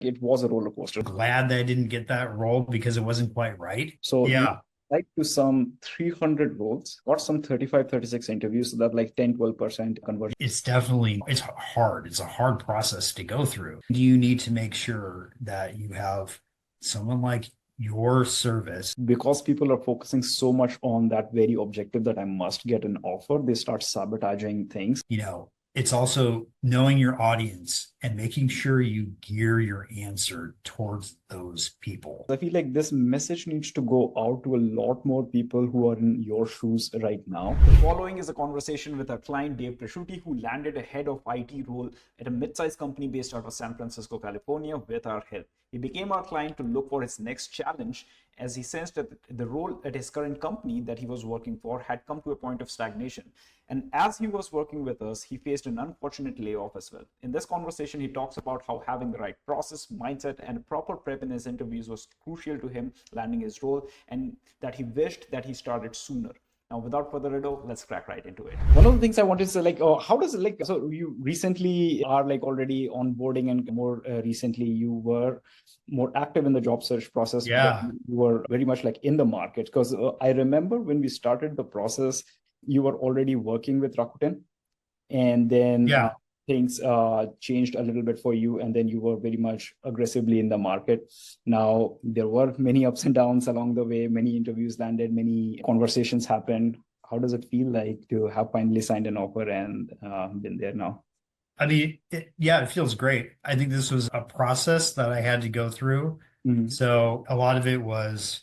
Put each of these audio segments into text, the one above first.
It was a roller coaster. Glad that I didn't get that role because it wasn't quite right. So you Yeah, applied to some 300 roles, got some 35, 36 interviews, so that like 10, 12% conversion. it's hard. It's a hard process to go through. You need to make sure that you have someone like your service. Because people are focusing so much on that very objective that I must get an offer, they start sabotaging things. It's also knowing your audience and making sure you gear your answer towards those people. I feel like this message needs to go out to a lot more people who are in your shoes right now. The following is a conversation with our client, Dave Prescutti, who landed a head of IT role at a mid-sized company based out of San Francisco, California, with our help. He became our client to look for his next challenge, as he sensed that the role at his current company that he was working for had come to a point of stagnation. And as he was working with us, he faced an unfortunate layoff as well. In this conversation, he talks about how having the right process, mindset, and proper prep in his interviews was crucial to him landing his role, and that he wished that he started sooner. Now, without further ado, let's crack right into it. One of the things I wanted to say, how does it so you recently are already onboarding, and more recently you were more active in the job search process. Yeah. You were very much in the market, because I remember when we started the process, you were already working with Rakuten, and then Yeah. things changed a little bit for you, and then you were very much aggressively in the market. Now, there were many ups and downs along the way, many interviews landed, many conversations happened. How does it feel like to have finally signed an offer and been there now? I mean, it feels great. I think this was a process that I had to go through. Mm-hmm. So a lot of it was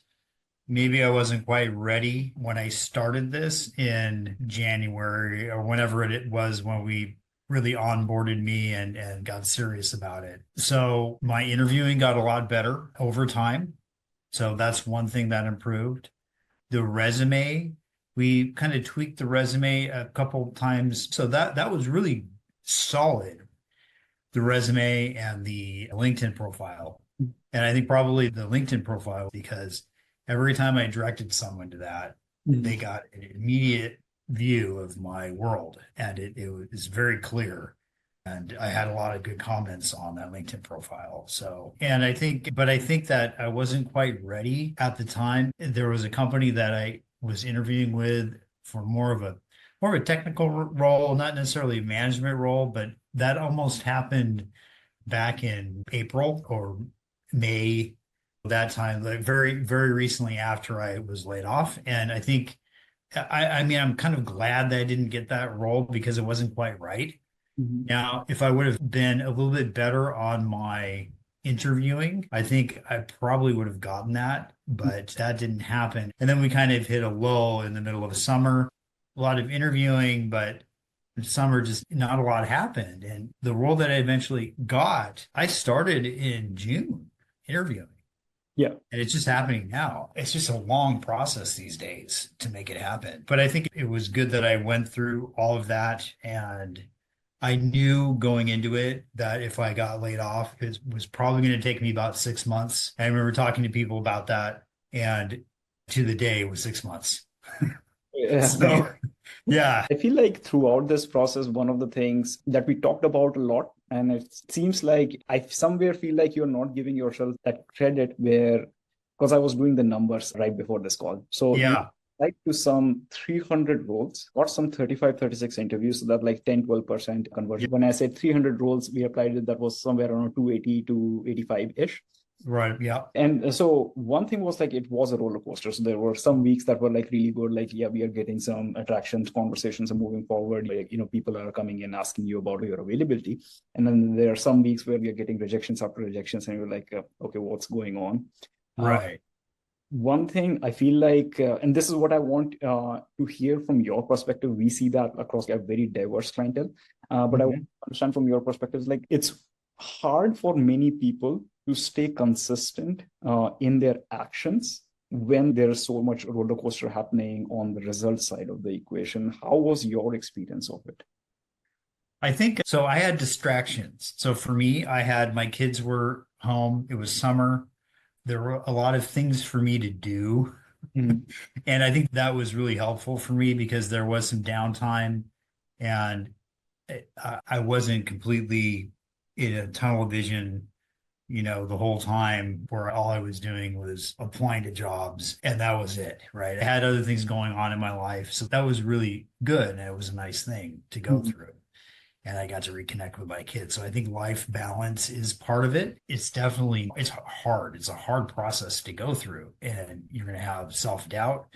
maybe I wasn't quite ready when I started this in January or whenever it was when we really onboarded me and got serious about it. So my interviewing got a lot better over time. So that's one thing that improved. The resume, we kind of tweaked the resume a couple times. So that was really solid, the resume and the LinkedIn profile. And I think probably the LinkedIn profile, because every time I directed someone to that, they got an immediate view of my world. And it was very clear. And I had a lot of good comments on that LinkedIn profile. So, but I think that I wasn't quite ready at the time. There was a company that I was interviewing with for more of a technical role, not necessarily a management role, but that almost happened back in April or May, that time, like very, very recently after I was laid off. And I think, I mean, I'm kind of glad that I didn't get that role because it wasn't quite right. Mm-hmm. Now, if I would have been a little bit better on my interviewing, I think I probably would have gotten that, but that didn't happen. And then we kind of hit a lull in the middle of the summer, a lot of interviewing, but in summer just not a lot happened. And the role that I eventually got, I started in June interviewing. Yeah. And it's just happening now. It's just a long process these days to make it happen. But I think it was good that I went through all of that. And I knew going into it that if I got laid off, it was probably going to take me about 6 months. I remember talking to people about that. And to the day, it was 6 months. Yeah. So, yeah. I feel like throughout this process, one of the things that we talked about a lot, and it seems like I somewhere feel like you're not giving yourself that credit, where, because I was doing the numbers right before this call. So you Yeah. applied to some 300 roles, got some 35, 36 interviews, so that 10, 12% Yeah. conversion. When I said 300 roles, we applied it, that was somewhere around 280 to 85-ish. Right. Yeah. And so one thing was it was a roller coaster. So there were some weeks that were really good, yeah, we are getting some attractions, conversations are moving forward. People are coming in asking you about your availability. And then there are some weeks where we are getting rejections after rejections, and you're okay, what's going on? Right. One thing I feel and this is what I want to hear from your perspective. We see that across a very diverse clientele, but I want to understand from your perspective, it's hard for many people to stay consistent in their actions when there's so much roller coaster happening on the result side of the equation. How was your experience of it? I think so. I had distractions. So for me, my kids were home. It was summer. There were a lot of things for me to do. Mhm. And I think that was really helpful for me because there was some downtime and I wasn't completely in a tunnel vision the whole time where all I was doing was applying to jobs and that was it, right? I had other things going on in my life. So that was really good. And it was a nice thing to go Mhm. through. And I got to reconnect with my kids. So I think life balance is part of it. It's definitely, it's hard. It's a hard process to go through and you're going to have self-doubt.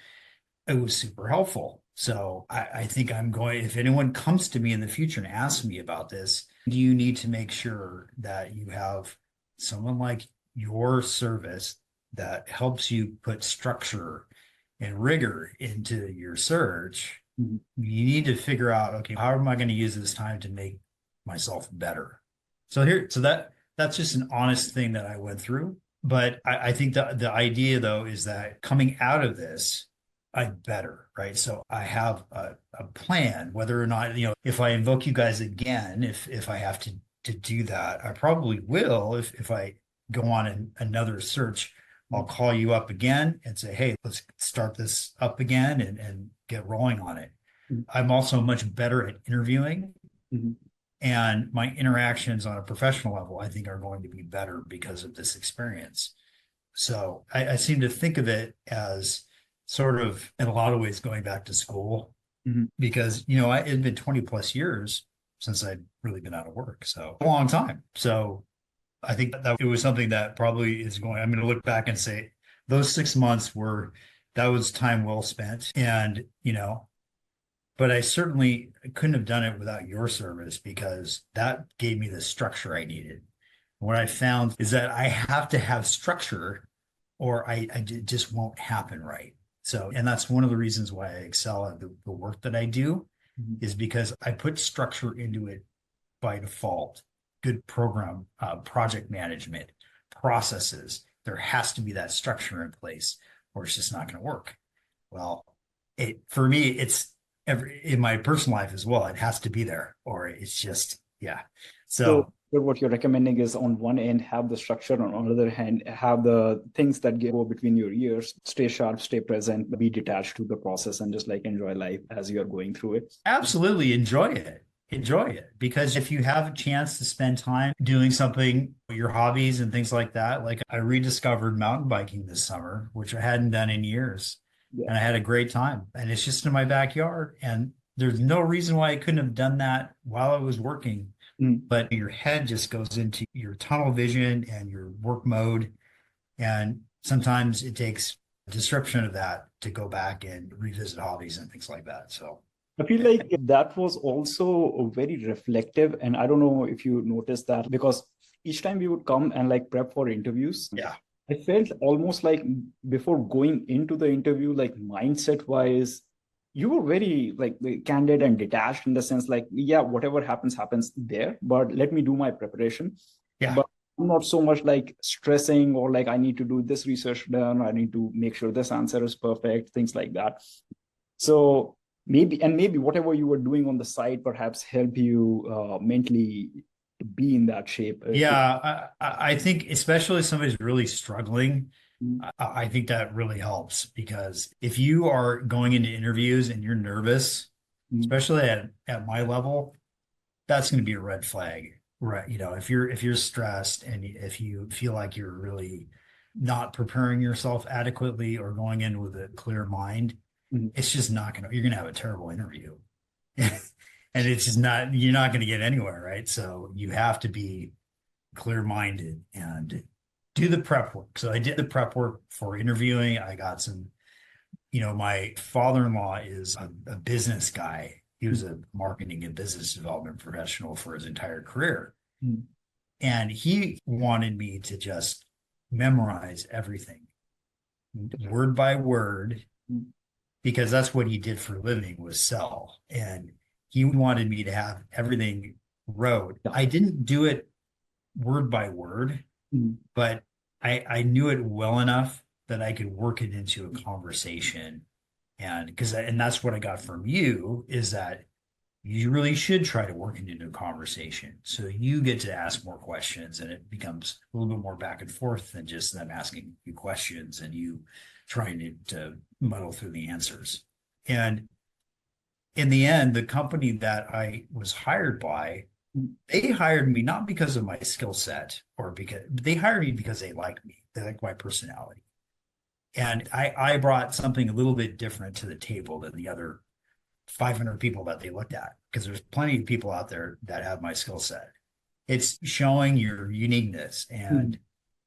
It was super helpful. So I think I'm going, if anyone comes to me in the future and asks me about this, do you need to make sure that you have someone like your service that helps you put structure and rigor into your search? Mhm. You need to figure out, okay, how am I going to use this time to make myself better? So that's just an honest thing that I went through. But I think the idea though is that coming out of this, I'm better, right? So I have a plan, whether or not, if I invoke you guys again, if I have to do that, I probably will. If I go on another search, I'll call you up again and say, hey, let's start this up again and get rolling on it. Mhm. I'm also much better at interviewing, Mhm. and my interactions on a professional level, I think, are going to be better because of this experience. So I seem to think of it as sort of, in a lot of ways, going back to school Mhm. because, it had been 20 plus years since I'd really been out of work. So a long time. So I think that it was something that probably is going, I'm going to look back and say those 6 months that was time well spent. And, but I certainly couldn't have done it without your service because that gave me the structure I needed. What I found is that I have to have structure or it just won't happen right. So, and that's one of the reasons why I excel at the work that I do Mhm. is because I put structure into it by default. Good program, project management, processes. There has to be that structure in place or it's just not going to work. Well, for me, it's in my personal life as well. It has to be there or it's just, yeah. So So what you're recommending is on one end, have the structure, on the other hand, have the things that go between your ears, stay sharp, stay present, be detached to the process and just like enjoy life as you're going through it. absolutely enjoy it. Enjoy it because if you have a chance to spend time doing something, your hobbies and things like that, like I rediscovered mountain biking this summer, which I hadn't done in years, Yeah. and I had a great time. And it's just in my backyard, and there's no reason why I couldn't have done that while I was working. Mm. But your head just goes into your tunnel vision and your work mode, and sometimes it takes disruption of that to go back and revisit hobbies and things like that. So. I feel like that was also very reflective. And I don't know if you noticed that because each time we would come and like prep for interviews, Yeah. I felt almost like before going into the interview, like mindset wise, you were very like candid and detached in the sense like, yeah, whatever happens, happens there, but let me do my preparation. Yeah. But I'm not so much like stressing or like I need to do this research done, I need to make sure this answer is perfect, things like that. So maybe whatever you were doing on the side perhaps help you mentally be in that shape. Yeah, I think especially if somebody's really struggling, I think that really helps because if you are going into interviews and you're nervous, Mhm. especially at my level, that's going to be a red flag, right? If you're stressed and if you feel like you're really not preparing yourself adequately or going in with a clear mind, Mhm. it's just not going to, you're going to have a terrible interview. And it's just not, you're not going to get anywhere, right? So you have to be clear-minded and do the prep work. So I did the prep work for interviewing. I got some, my father-in-law is a business guy. He was a marketing and business development professional for his entire career. Mhm. And he wanted me to just memorize everything word by word because that's what he did for a living was sell. And he wanted me to have everything wrote. I didn't do it word by word, Mhm. but I knew it well enough that I could work it into a conversation. And that's what I got from you is that you really should try to work it into a conversation. So you get to ask more questions and it becomes a little bit more back and forth than just them asking you questions and you trying to muddle through the answers. And in the end, the company that I was hired by They hired me not because of my skill set or because they hired me because they liked me. They liked my personality. And I brought something a little bit different to the table than the other 500 people that they looked at, because there's plenty of people out there that have my skill set. It's showing your uniqueness Mhm. and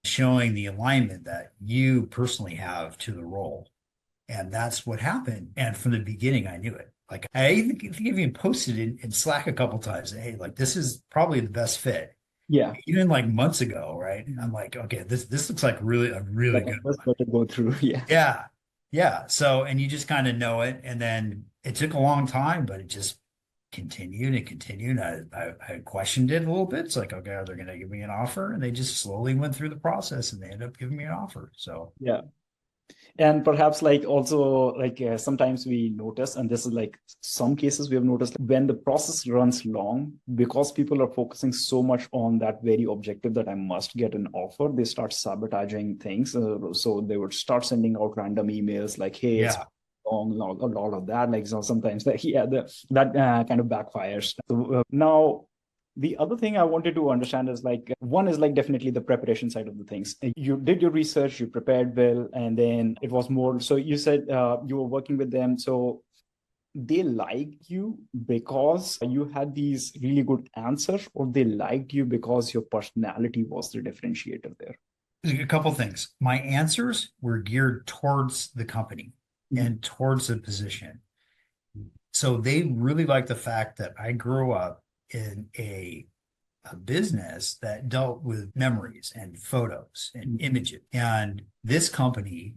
showing the alignment that you personally have to the role. And that's what happened. And from the beginning, I knew it. Like I think I even posted in Slack a couple times, hey, like this is probably the best fit. Yeah. Even like months ago, right? I'm like, okay, this looks like really a really Like good I just one. got to go through. Yeah. Yeah. Yeah. So, and you just kind of know it. And then it took a long time, but it just continued and continued. I questioned it a little bit. It's like, okay, are they going to give me an offer? And they just slowly went through the process and they ended up giving me an offer. So, Yeah. And perhaps like also like sometimes we notice, and this is like some cases we have noticed when the process runs long, because people are focusing so much on that very objective that I must get an offer, they start sabotaging things. So they would start sending out random emails like, hey, it's yeah. long, all of that. Like so sometimes that yeah, that kind of backfires. So now the other thing I wanted to understand is like one is like definitely the preparation side of the things. You did your research, you prepared well, and then it was more. So you said you were working with them, so they liked you because you had these really good answers, or they liked you because your personality was the differentiator there. A couple things. My answers were geared towards the company Mhm. and towards the position. So they really liked the fact that I grew up in a business that dealt with memories and photos and Mhm. images. And this company,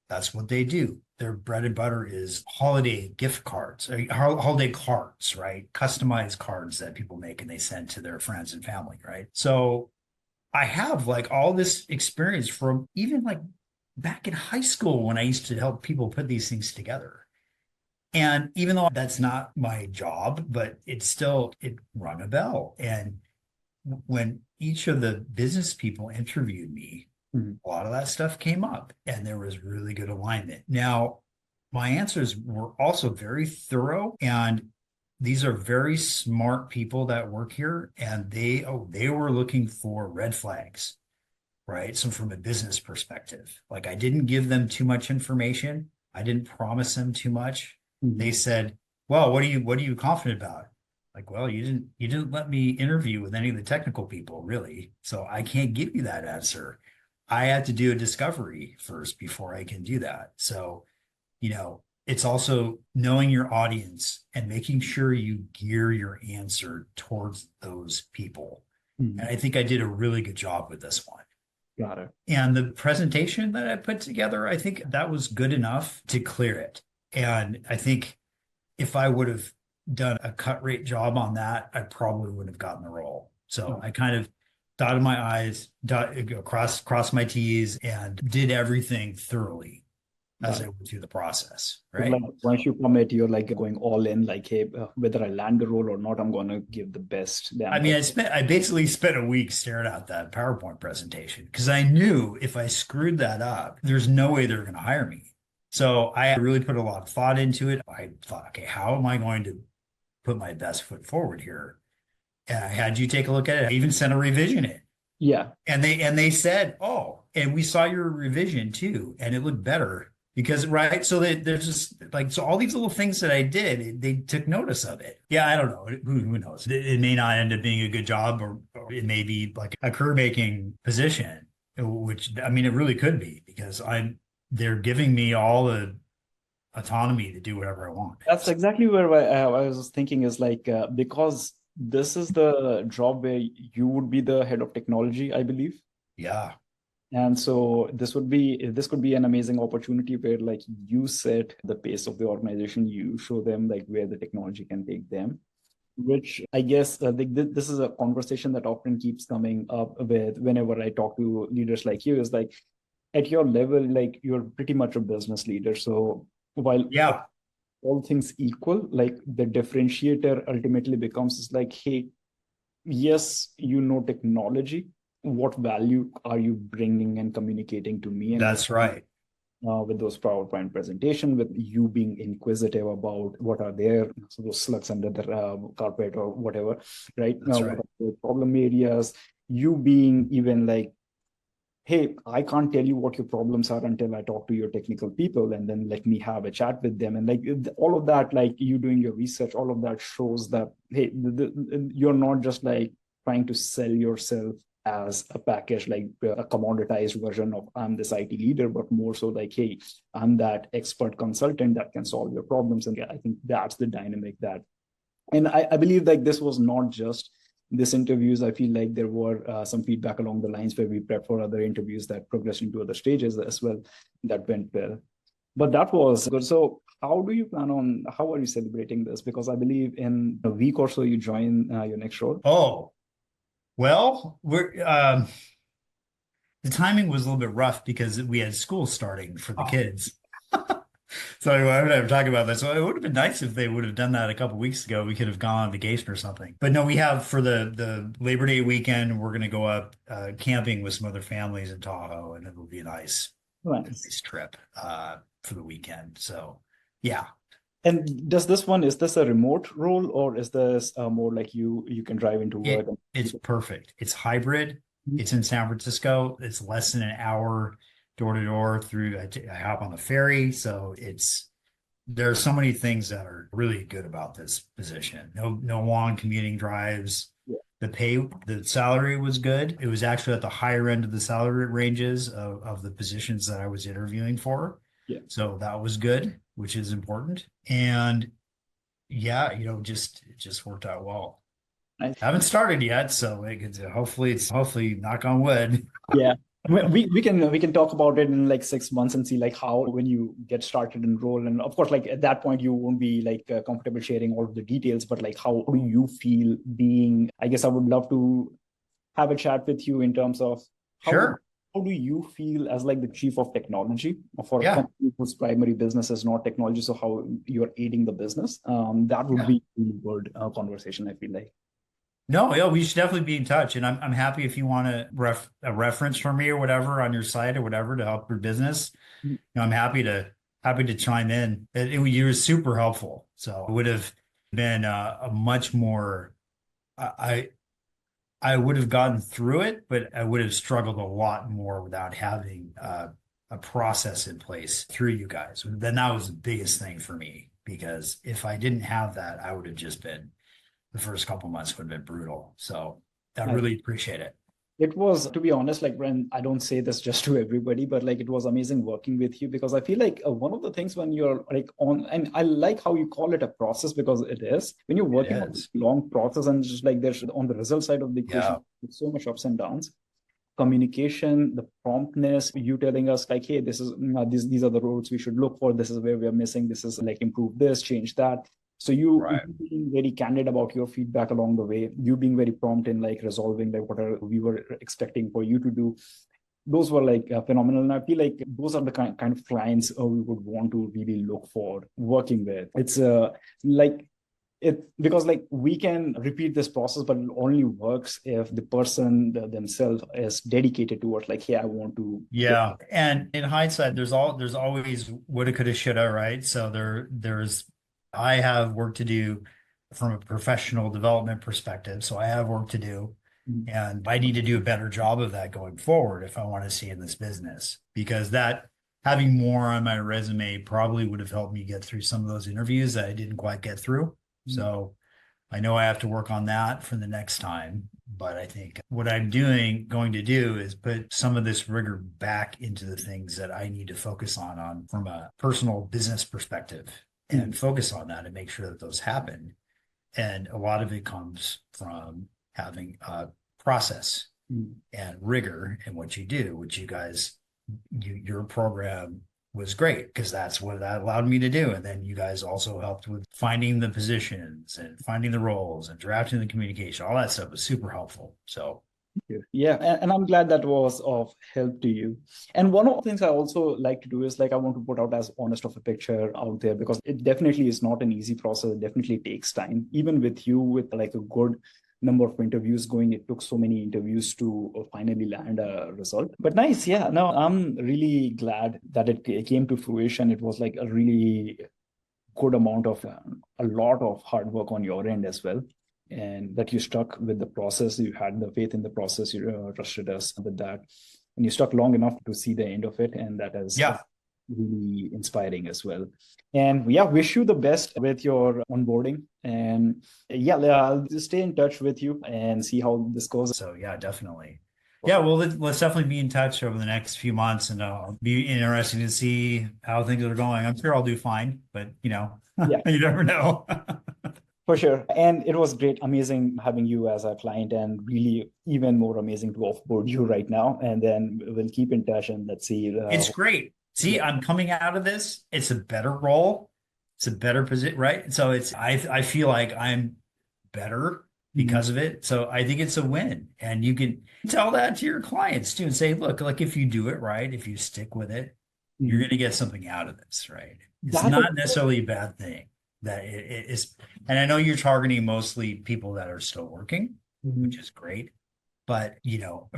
that's what they do. Their bread and butter is holiday gift cards, holiday cards, right? Customized cards that people make and they send to their friends and family, right? So I have like all this experience from even like back in high school when I used to help people put these things together. And even though that's not my job, but it rung a bell. And when each of the business people interviewed me, Mhm. a lot of that stuff came up and there was really good alignment. Now, my answers were also very thorough, and these are very smart people that work here, and they were looking for red flags, right? So from a business perspective, like I didn't give them too much information. I didn't promise them too much. Mhm. They said, "Well, what are you confident about?" Like, well, you didn't let me interview with any of the technical people, really. So I can't give you that answer. I had to do a discovery first before I can do that. So, it's also knowing your audience and making sure you gear your answer towards those people. And Mhm. I think I did a really good job with this one. Got it. And the presentation that I put together, I think that was good enough to clear it. And I think if I would have done a cut rate job on that, I probably wouldn't have gotten the role. So I kind of dotted my I's, crossed my T's, and did everything thoroughly as Got I it. went through the process. So like Right. once you commit, you're like going all in, like, hey, whether I land the role or not, I'm gonna give the best I damn mean, thing. I basically spent a week staring at that PowerPoint presentation because I knew if I screwed that up, there's no way they're going to hire me. So I really put a lot of thought into it. I thought, okay, how am I going to put my best foot forward here? And I had you take a look at it. I even sent a revision in. Yeah. And they said, "Oh, and we saw your revision too, and it looked better because right." So that there's just like so all these little things that I did, they took notice of it. Yeah, I don't know. Who knows? It may not end up being a good job, or it may be like a career making position, which I mean, it really could be because they're giving me all the autonomy to do whatever I want. That's exactly where I was thinking is like because this is the job where you would be the head of technology, I believe. Yeah, And so this could be an amazing opportunity where like you set the pace of the organization, you show them like where the technology can take them, which I guess this is a conversation that often keeps coming up with whenever I talk to leaders like you is like at your level, like you're pretty much a business leader. So while yeah, all things equal, like the differentiator ultimately becomes is like, hey, yes, you know technology. What value are you bringing and communicating to me? And that's right. with those PowerPoint presentation, with you being inquisitive about what are there, so those slugs under the carpet or whatever, right? That's What right. are the problem areas? You being even like, hey, I can't tell you what your problems are until I talk to your technical people, and then let me have a chat with them. And like all of that, like you doing your research, all of that shows that, hey, you're not just like trying to sell yourself as a package, like a commoditized version of I'm this IT leader, but more so like, hey, I'm that expert consultant that can solve your problems. And I think that's the dynamic that, and I believe like this was not just this interviews. I feel like there were some feedback along the lines where we prep for other interviews that progressed into other stages as well that went well. But that was good. So how do you plan on, how are you celebrating this? Because I believe in a week or so you join your next role. Oh, well, the timing was a little bit rough because we had school starting for the Oh, kids. So I would have talked about that. So it would have been nice if they would have done that a couple weeks ago. We could have gone on vacation or something. But no, we have for the Labor Day weekend, we're going to go up camping with some other families in Tahoe, and it will be a nice. nice trip for the weekend. So yeah, And does this one, is this a remote role or is this more like you can drive into work? it's perfect. It's hybrid. It's in San Francisco. It's less than an hour door to door through. I hop on the ferry, so there are so many things that are really good about this position. No long commuting drives. Yeah. The salary was good. It was actually at the higher end of the salary ranges of the positions that I was interviewing for. Yeah. So that was good, which is important. And yeah, it just worked out well. Nice. I haven't started yet, so hopefully knock on wood. Yeah. We can talk about it in like 6 months and see like how when you get started and roll, and of course like at that point you won't be like comfortable sharing all of the details, but like how do you feel being, I guess I would love to have a chat with you in terms of how Sure. how do you feel as like the chief of technology for a Yeah. company whose primary business is not technology, so how you're aiding the business, that would Yeah. be a really good conversation, I feel like. No, yeah, we should definitely be in touch. And I'm happy if you want a reference from me or whatever on your site or whatever to help your business. I'm happy to chime in. You were super helpful. So it would have been a much more I I would have gotten through it, but I would have struggled a lot more without having a process in place through you guys. Then that was the biggest thing for me because if I didn't have that, I would have just been the first couple months would have been brutal. So I really appreciate it. It was, to be honest, like when I don't say this just to everybody, but like it was amazing working with you because I feel like one of the things when you're like on, and I like how you call it a process because it is, when you're It working on is. a long process and just like there's on the result side of the equation, Yeah. it's so much ups and downs. Communication, the promptness, you telling us like, hey, this is these are the roads we should look for. This is where we are missing. This is like improve this, change that. So you Right. being very candid about your feedback along the way, you being very prompt in like resolving like what are we were expecting for you to do. Those were like phenomenal, and I feel like those are the kind of clients we would want to really look for working with. It's like it because like we can repeat this process, but it only works if the person themselves is dedicated towards like, hey, I want to get. Yeah. And in hindsight, there's always woulda, coulda, shoulda, right? So I have work to do from a professional development perspective. So I have work to do. And I need to do a better job of that going forward if I want to see in this business, because that having more on my resume probably would have helped me get through some of those interviews that I didn't quite get through. So I know I have to work on that for the next time. But I think what going to do is put some of this rigor back into the things that I need to focus on from a personal business perspective and focus on that and make sure that those happen. And a lot of it comes from having a process and rigor in what you do, which your program was great because that's what that allowed me to do. And then you guys also helped with finding the positions and finding the roles and drafting the communication. All that stuff was super helpful. So Yeah, and I'm glad that was of help to you. And one of the things I also like to do is like I want to put out as honest of a picture out there because it definitely is not an easy process. It definitely takes time. Even with you with like a good number of interviews going. It took so many interviews to finally land a result. But nice, yeah. No, I'm really glad that it came to fruition. It was like a really good amount of a lot of hard work on your end as well, and that you stuck with the process. You had the faith in the process. You trusted us with that, and you stuck long enough to see the end of it, and that is Yeah. really inspiring as well. And yeah, wish you the best with your onboarding. And yeah, I'll just stay in touch with you and see how this goes. So yeah, definitely. Yeah, well, let's definitely be in touch over the next few months, and be interesting to see how things are going. I'm sure I'll do fine, but Yeah, you never know. for sure. And it was great, amazing having you as a client, and really even more amazing to offboard you right now. And then we'll keep in touch, and let's see. It's great. See, Yeah. I'm coming out of this. It's a better role. It's a better position, right? So I feel like I'm better because of it. So I think it's a win. And you can tell that to your clients too, and say, look, like if you do it right, if you stick with it, you're going to get something out of this, right? It's That not is necessarily a bad thing that it is. And I know you're targeting mostly people that are still working, which is great. But,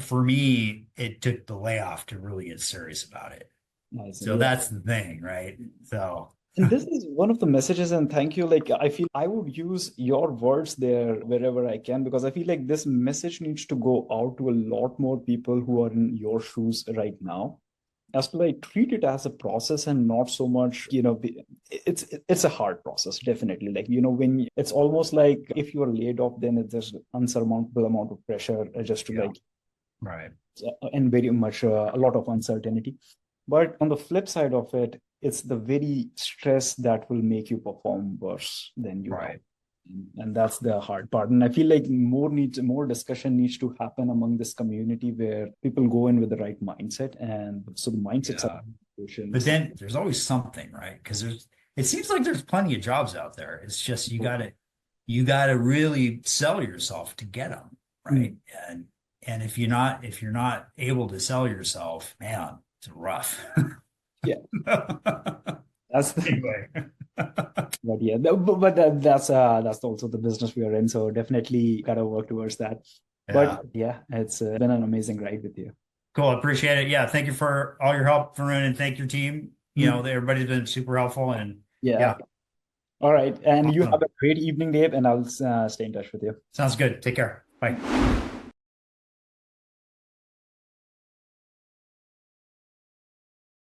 for me, it took the layoff to really get serious about it. nice. So Yeah. that's the thing, right? So And this is one of the messages, and thank you. Like, I feel I would use your words there wherever I can, because I feel like this message needs to go out to a lot more people who are in your shoes right now, as to like treat it as a process and not so much, it's a hard process, definitely. Like, when it's almost like if you are laid off, then it's just unsurmountable amount of pressure, just to yeah, right. and very much a lot of uncertainty. But on the flip side of it, it's the very stress that will make you perform worse than you are. Right. And that's the hard part. And I feel like more discussion needs to happen among this community, where people go in with the right mindset. And so the mindsets Yeah. But then there's always something, right? Because it seems like there's plenty of jobs out there. It's just you gotta really sell yourself to get them, right? And if you're not able to sell yourself, man, it's rough. Yeah. That's the Anyway. but yeah, that's also the business we are in. So definitely gotta work towards that. Yeah. But yeah, it's been an amazing ride with you. Cool. Appreciate it. Yeah. Thank you for all your help, Varun, and thank your team. Everybody's been super helpful, and Yeah. All right. And you Awesome. have a great evening, Dave, and I'll stay in touch with you. Sounds good. Take care. Bye.